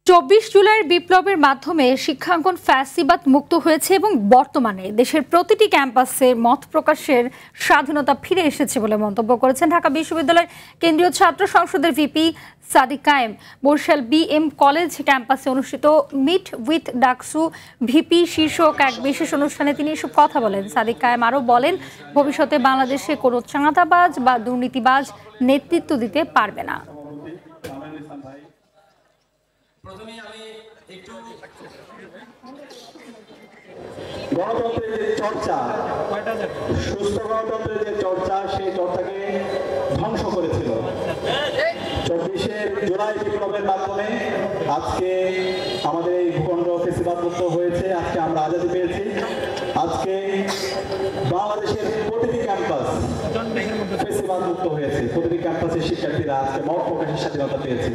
২৪ জুলাইয়ের বিপ্লবের মাধ্যমে শিক্ষাঙ্গন ফ্যাসিবাদ মুক্ত হয়েছে এবং বর্তমানে দেশের প্রতিটি ক্যাম্পাসে মত প্রকাশের স্বাধীনতা ফিরে এসেছে বলে মন্তব্য করেছেন ঢাকা বিশ্ববিদ্যালয়ের কেন্দ্রীয় ছাত্র সংসদের ভিপি সাদিক কায়েম। বরিশাল বিএম কলেজ ক্যাম্পাসে অনুষ্ঠিত মিট উইথ ডাকসু ভিপি শীর্ষক এক বিশেষ অনুষ্ঠানে তিনি এসব কথা বলেন। সাদিক কায়েম আরও বলেন, ভবিষ্যতে বাংলাদেশে কোনো চাঁদাবাজ বা দুর্নীতিবাজ নেতৃত্ব দিতে পারবে না। গণতন্ত্রের যে চর্চা, সুস্থ গণতন্ত্রের যে চর্চা, সেই চর্চাকে ধ্বংস করেছিল ২৪শে জুলাই বিপ্লবের মাধ্যমে। আজকে আমাদের এই ভূখণ্ড ফ্যাসিবাদ মুক্ত হয়েছে, আজকে আমরা আজাদি পেয়েছি। আজকে বাংলাদেশের প্রতিটি ক্যাম্পাস ফ্যাসিবাদ মুক্ত হয়েছে, প্রতিটি ক্যাম্পাসের শিক্ষার্থীরা আজকে মত প্রকাশের স্বাধীনতা পেয়েছে।